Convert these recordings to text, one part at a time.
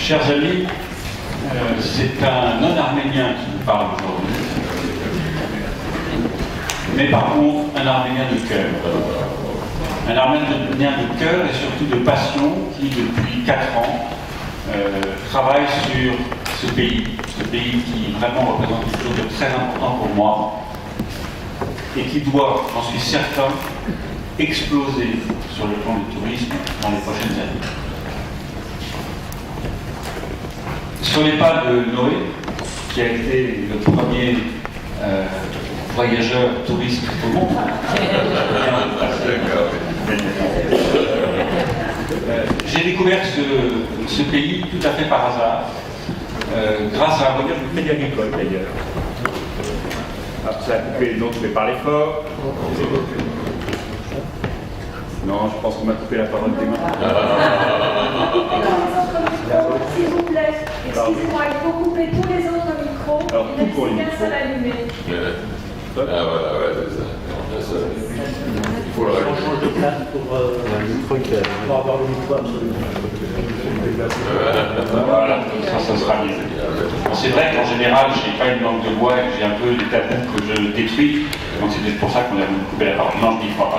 Chers amis, c'est un non-arménien qui nous parle aujourd'hui, mais par contre un arménien de cœur. Un arménien de cœur et surtout de passion qui, depuis 4 ans, travaille sur ce pays qui vraiment représente quelque chose de très important pour moi et qui doit, j'en suis certain, exploser sur le plan du tourisme dans les prochaines années. Sur les pas de Noé, qui a été le premier voyageur touriste au monde, j'ai découvert ce pays tout à fait par hasard, grâce à un voyage de Crédit Agricole d'ailleurs. Ça a coupé, donc je vais parler fort. Non, je pense qu'on m'a coupé la parole des mains. S'il vous plaît, excusez-moi, il faut couper tous les autres micros. Alors, tout pour les laisser micros. qu'un seul allumé. Ah voilà, ouais, c'est ça. Il faut le On change de place pour avoir le micro absolument. Voilà, ça sera mieux. C'est vrai qu'en général, je n'ai pas une langue de bois et que j'ai un peu des tabous que je détruis, donc c'était pour ça qu'on a voulu couper la parole. Non, je dis pas.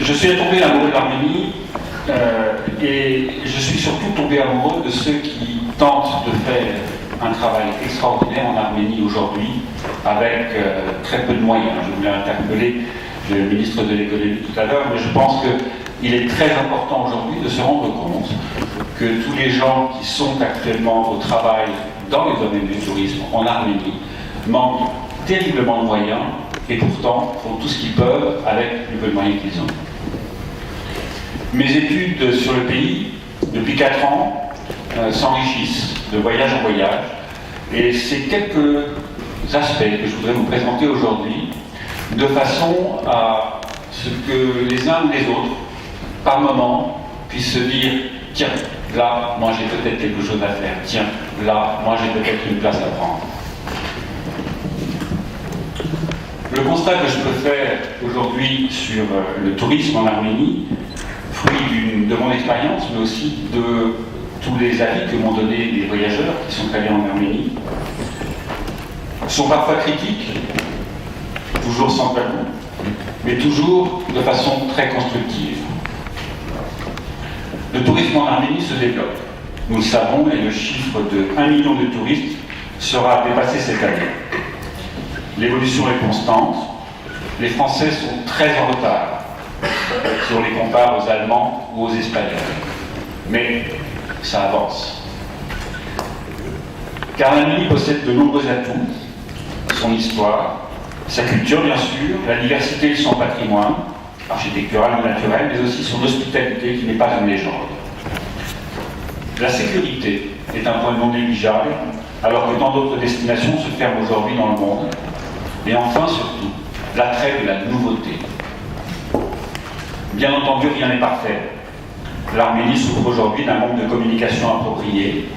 Je suis tombé amoureux de l'Arménie et je suis surtout tombé amoureux de ceux qui tentent de faire un travail extraordinaire en Arménie aujourd'hui avec très peu de moyens. Je voulais interpeller le ministre de l'économie tout à l'heure, mais je pense qu'il est très important aujourd'hui de se rendre compte que tous les gens qui sont actuellement au travail dans les domaines du tourisme en Arménie manquent terriblement de moyens et pourtant font tout ce qu'ils peuvent avec le peu de moyens qu'ils ont. Mes études sur le pays, depuis 4 ans, s'enrichissent de voyage en voyage et c'est quelques aspects que je voudrais vous présenter aujourd'hui de façon à ce que les uns ou les autres, par moment, puissent se dire « Tiens, là, moi j'ai peut-être quelque chose à faire. Tiens, là, moi j'ai peut-être une place à prendre. » Le constat que je peux faire aujourd'hui sur le tourisme en Arménie, fruit de mon expérience, mais aussi de tous les avis que m'ont donné les voyageurs qui sont allés en Arménie, sont parfois critiques, toujours sans tabou, mais toujours de façon très constructive. Le tourisme en Arménie se développe. Nous le savons, et le chiffre de 1 million de touristes sera dépassé cette année. L'évolution est constante. Les Français sont très en retard si on les compare aux Allemands ou aux Espagnols. Mais ça avance. Car l'Arménie possède de nombreux atouts, son histoire, sa culture bien sûr, la diversité de son patrimoine, architectural ou naturel, mais aussi son hospitalité qui n'est pas une légende. La sécurité est un point non négligeable, alors que tant d'autres destinations se ferment aujourd'hui dans le monde. Et enfin, surtout, l'attrait de la nouveauté. Bien entendu, rien n'est parfait. L'Arménie souffre aujourd'hui d'un manque de communication appropriée,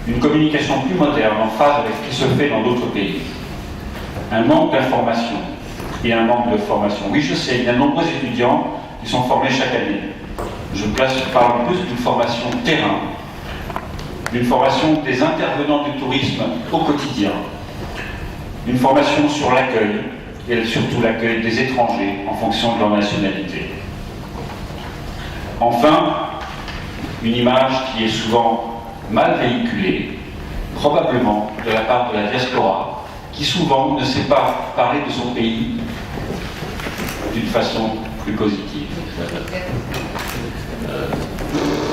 une communication plus moderne, en phase avec ce qui se fait dans d'autres pays. Un manque d'information et un manque de formation. Oui, je sais, il y a de nombreux étudiants qui sont formés chaque année. Je parle plus d'une formation terrain, d'une formation des intervenants du tourisme au quotidien, une formation sur l'accueil, et surtout l'accueil des étrangers en fonction de leur nationalité. Enfin, une image qui est souvent mal véhiculée, probablement de la part de la diaspora, qui souvent ne sait pas parler de son pays d'une façon plus positive.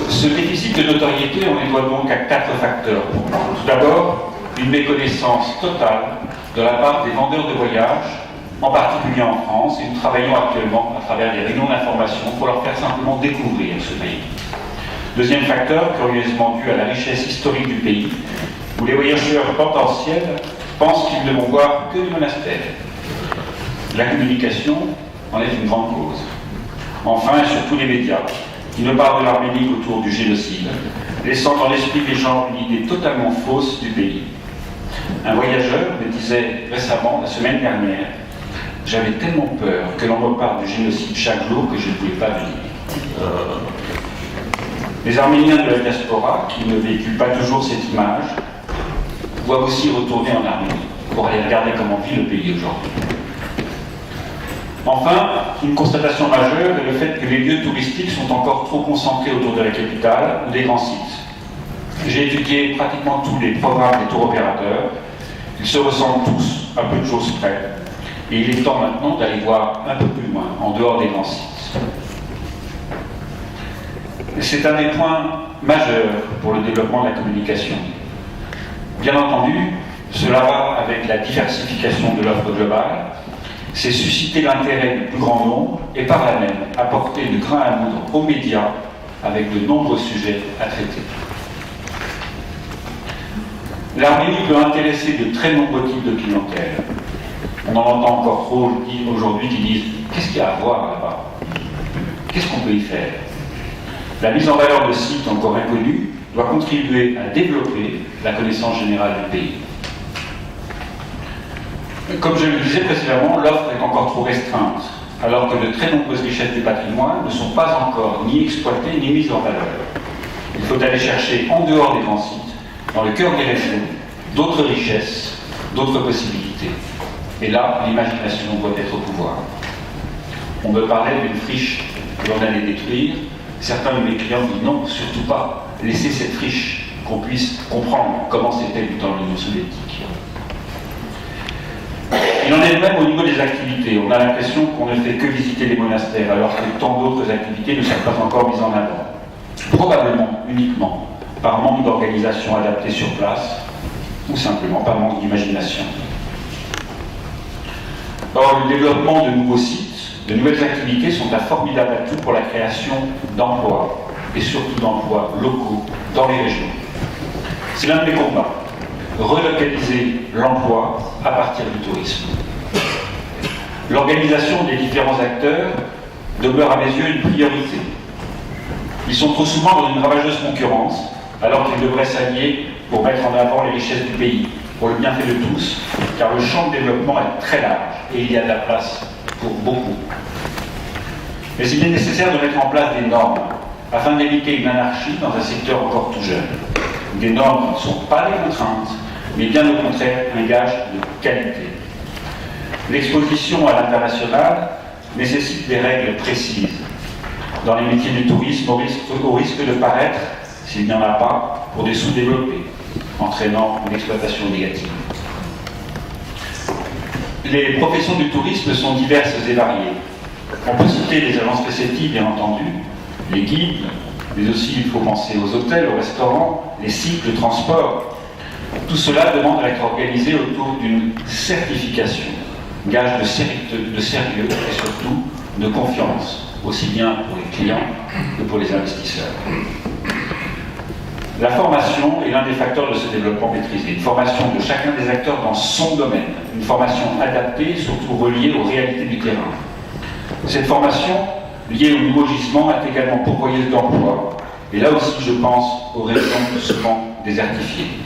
Ce déficit de notoriété, on les doit donc à 4 facteurs. Tout d'abord, une méconnaissance totale de la part des vendeurs de voyages, en particulier en France, et nous travaillons actuellement à travers des réunions d'information pour leur faire simplement découvrir ce pays. Deuxième facteur, curieusement dû à la richesse historique du pays, où les voyageurs potentiels pensent qu'ils ne vont voir que du monastère. La communication en est une grande cause. Enfin, et surtout les médias, qui ne parlent de l'Arménie qu'autour du génocide, laissant dans l'esprit des gens une idée totalement fausse du pays. Un voyageur me disait récemment, la semaine dernière, « J'avais tellement peur que l'on me parle du génocide chaque jour que je ne pouvais pas venir. » Les Arméniens de la diaspora, qui ne véhiculent pas toujours cette image, doivent aussi retourner en Arménie pour aller regarder comment vit le pays aujourd'hui. Enfin, une constatation majeure est le fait que les lieux touristiques sont encore trop concentrés autour de la capitale ou des grands sites. J'ai étudié pratiquement tous les programmes des tours opérateurs. Ils se ressemblent tous, à peu de choses près. Et il est temps maintenant d'aller voir un peu plus loin, en dehors des grands sites. C'est un des points majeurs pour le développement de la communication. Bien entendu, cela va avec la diversification de l'offre globale, c'est susciter l'intérêt du plus grand nombre et par là même apporter le grain à moudre aux médias avec de nombreux sujets à traiter. L'Arménie peut intéresser de très nombreux types de clientèle. On en entend encore trop aujourd'hui qui disent « Qu'est-ce qu'il y a à voir là-bas? Qu'est-ce qu'on peut y faire ?» La mise en valeur de sites encore inconnus doit contribuer à développer la connaissance générale du pays. Comme je le disais précédemment, l'offre est encore trop restreinte, alors que de très nombreuses richesses du patrimoine ne sont pas encore ni exploitées ni mises en valeur. Il faut aller chercher en dehors des grands sites, dans le cœur des régions, d'autres richesses, d'autres possibilités. Et là, l'imagination doit être au pouvoir. On me parlait d'une friche que l'on allait détruire. Certains de mes clients disent non, surtout pas. Laissez cette friche, qu'on puisse comprendre comment c'était du temps de l'Union soviétique. Il en est de même au niveau des activités. On a l'impression qu'on ne fait que visiter les monastères, alors que tant d'autres activités ne sont pas encore mises en avant. Probablement, uniquement, par manque d'organisation adaptée sur place, ou simplement par manque d'imagination. Or, le développement de nouveaux sites, de nouvelles activités sont un formidable atout pour la création d'emplois, et surtout d'emplois locaux dans les régions. C'est l'un de mes combats. Relocaliser l'emploi à partir du tourisme. L'organisation des différents acteurs demeure à mes yeux une priorité. Ils sont trop souvent dans une ravageuse concurrence, alors qu'ils devraient s'allier pour mettre en avant les richesses du pays, pour le bienfait de tous, car le champ de développement est très large et il y a de la place pour beaucoup. Mais il est nécessaire de mettre en place des normes afin d'éviter une anarchie dans un secteur encore tout jeune. Des normes qui ne sont pas des contraintes, mais bien au contraire un gage de qualité. L'exposition à l'international nécessite des règles précises. Dans les métiers du tourisme, au risque de paraître, s'il n'y en a pas, pour des sous-développés, entraînant une exploitation négative. Les professions du tourisme sont diverses et variées. On peut citer les agences réceptives, bien entendu, les guides, mais aussi il faut penser aux hôtels, aux restaurants, les sites de transport. Tout cela demande à être organisé autour d'une certification, gage de sérieux et surtout de confiance, aussi bien pour les clients que pour les investisseurs. La formation est l'un des facteurs de ce développement maîtrisé. Une formation de chacun des acteurs dans son domaine, une formation adaptée, surtout reliée aux réalités du terrain. Cette formation, liée au nouveau gisement, est également pourvoyeuse d'emplois. Et là aussi, je pense aux régions souvent désertifiées.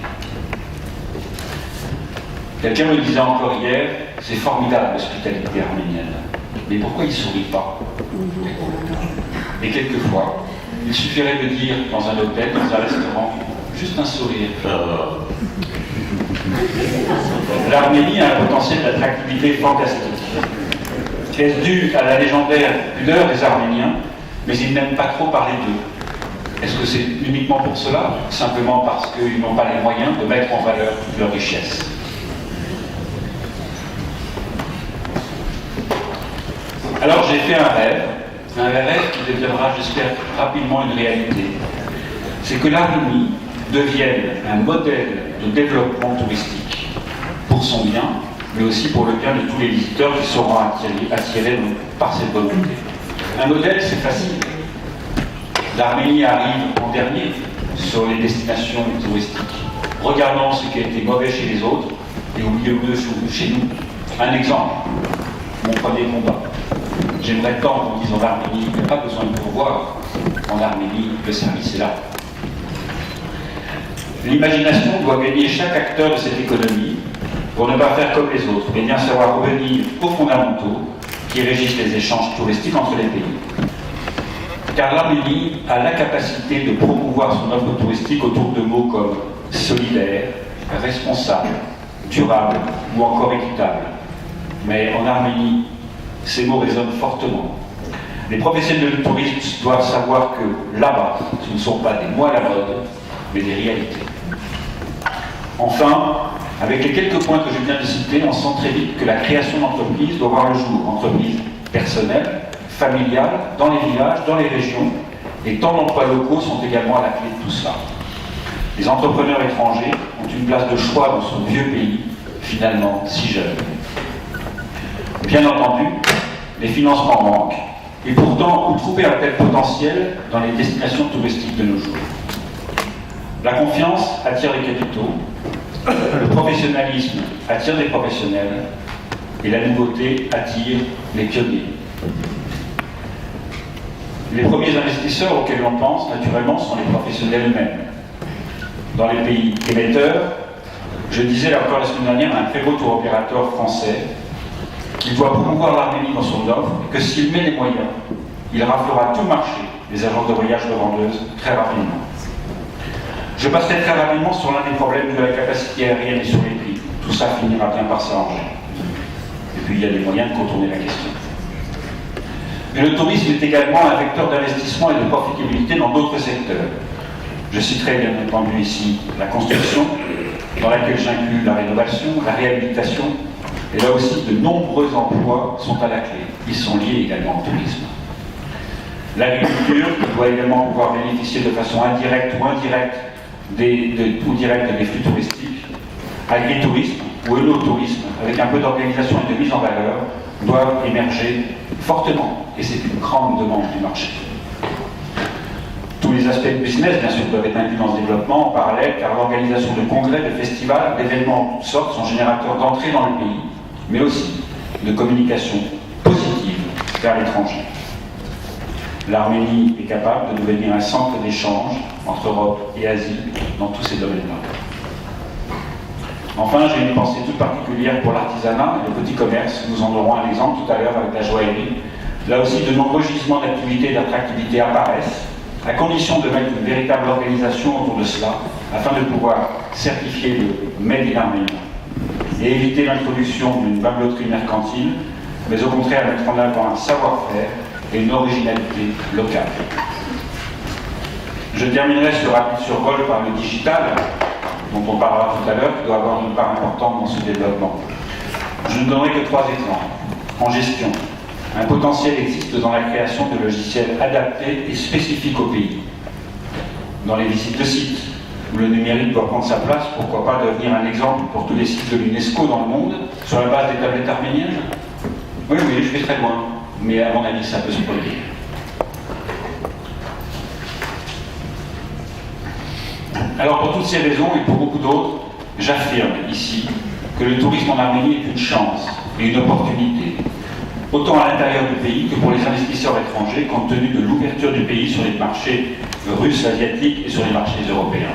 Quelqu'un me disait encore hier, c'est formidable l'hospitalité arménienne. Mais pourquoi ils ne sourient pas? Et quelquefois, il suffirait de dire dans un hôtel, dans un restaurant, juste un sourire. L'Arménie a un potentiel d'attractivité fantastique. Est-ce dû à la légendaire pudeur des Arméniens, mais ils n'aiment pas trop parler d'eux? Est-ce que c'est uniquement pour cela? Simplement parce qu'ils n'ont pas les moyens de mettre en valeur leur richesse? Alors j'ai fait un rêve qui deviendra, j'espère, rapidement une réalité. C'est que l'Arménie devienne un modèle de développement touristique pour son bien, mais aussi pour le bien de tous les visiteurs qui seront attirés par cette volonté. Un modèle, c'est facile. L'Arménie arrive en dernier sur les destinations touristiques. Regardons ce qui a été mauvais chez les autres et au milieu de chez nous. Un exemple, mon premier combat. J'aimerais tant qu'on dise en Arménie, il n'y a pas besoin de pourvoir. En Arménie, le service est là. L'imagination doit gagner chaque acteur de cette économie pour ne pas faire comme les autres, mais bien savoir revenir aux fondamentaux qui régissent les échanges touristiques entre les pays. Car l'Arménie a la capacité de promouvoir son offre touristique autour de mots comme solidaire, responsable, durable ou encore équitable. Mais en Arménie, ces mots résonnent fortement. Les professionnels du tourisme doivent savoir que là-bas, ce ne sont pas des mots à la mode, mais des réalités. Enfin, avec les quelques points que je viens de citer, on sent très vite que la création d'entreprises doit voir le jour. Entreprises personnelles, familiales, dans les villages, dans les régions, et tant d'emplois locaux sont également à la clé de tout cela. Les entrepreneurs étrangers ont une place de choix dans ce vieux pays, finalement si jeune. Bien entendu, les financements manquent, et pourtant, où trouver un tel potentiel dans les destinations touristiques de nos jours? La confiance attire les capitaux, le professionnalisme attire des professionnels, et la nouveauté attire les pionniers. Les premiers investisseurs auxquels on pense, naturellement, sont les professionnels eux-mêmes. Dans les pays émetteurs, je disais encore la semaine dernière à un très beau tour opérateur français qu'il doit promouvoir l'Arménie dans son offre et que s'il met les moyens, il raflera tout le marché des agences de voyage revendeuses très rapidement. Je passerai très rapidement sur l'un des problèmes de la capacité aérienne et sur les prix. Tout ça finira bien par s'arranger. Et puis il y a des moyens de contourner la question. Mais le tourisme est également un vecteur d'investissement et de profitabilité dans d'autres secteurs. Je citerai bien entendu ici la construction, dans laquelle j'inclus la rénovation, la réhabilitation, et là aussi de nombreux emplois sont à la clé. Ils sont liés également au tourisme. L'agriculture doit également pouvoir bénéficier de façon indirecte ou indirecte directe des flux touristiques. Agritourisme ou œnotourisme, avec un peu d'organisation et de mise en valeur, doivent émerger fortement, et c'est une grande demande du marché. Tous les aspects de business, bien sûr, doivent être inclus dans ce développement en parallèle, car l'organisation de congrès, de festivals, d'événements de toutes sortes sont générateurs d'entrée dans le pays, mais aussi de communication positive vers l'étranger. L'Arménie est capable de devenir un centre d'échange entre Europe et Asie dans tous ces domaines-là. Enfin, j'ai une pensée toute particulière pour l'artisanat et le petit commerce. Nous en aurons un exemple tout à l'heure avec la joaillerie. Là aussi, de nombreux gisements d'activité et d'attractivité apparaissent, à condition de mettre une véritable organisation autour de cela, afin de pouvoir certifier le Made in Arménie et éviter l'introduction d'une babloterie mercantile, mais au contraire mettre en avant un savoir-faire et une originalité locale. Je terminerai ce rapide survol par le digital, dont on parlera tout à l'heure, qui doit avoir une part importante dans ce développement. Je ne donnerai que 3 exemples. En gestion, un potentiel existe dans la création de logiciels adaptés et spécifiques au pays. Dans les visites de sites, où le numérique doit prendre sa place, pourquoi pas devenir un exemple pour tous les sites de l'UNESCO dans le monde, sur la base des tablettes arméniennes? Oui, je vais très loin, mais à mon avis, ça peut se produire. Alors pour toutes ces raisons et pour beaucoup d'autres, j'affirme ici que le tourisme en Arménie est une chance et une opportunité, autant à l'intérieur du pays que pour les investisseurs étrangers, compte tenu de l'ouverture du pays sur les marchés russes, asiatiques et sur les marchés européens.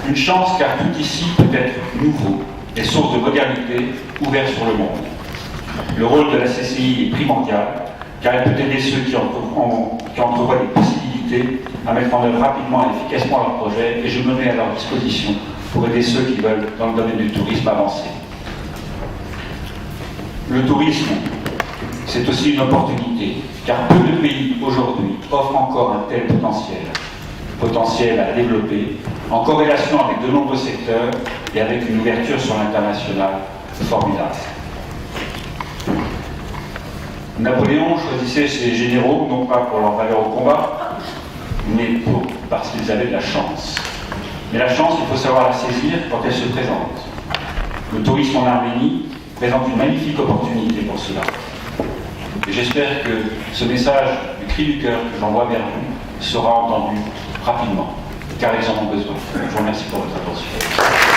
Une chance car tout ici peut être nouveau et source de modernité ouvert sur le monde. Le rôle de la CCI est primordial car elle peut aider ceux qui entrevoient des possibilités à mettre en œuvre rapidement et efficacement leurs projets, et je me mets à leur disposition pour aider ceux qui veulent, dans le domaine du tourisme, avancer. Le tourisme, c'est aussi une opportunité, car peu de pays aujourd'hui offrent encore un tel potentiel à développer, en corrélation avec de nombreux secteurs et avec une ouverture sur l'international formidable. Napoléon choisissait ses généraux, non pas pour leur valeur au combat, mais parce qu'ils avaient de la chance. Mais la chance, il faut savoir la saisir quand elle se présente. Le tourisme en Arménie présente une magnifique opportunité pour cela. Et j'espère que ce message du cri du cœur que j'envoie vers vous sera entendu rapidement, car ils en ont besoin. Je vous remercie pour votre attention.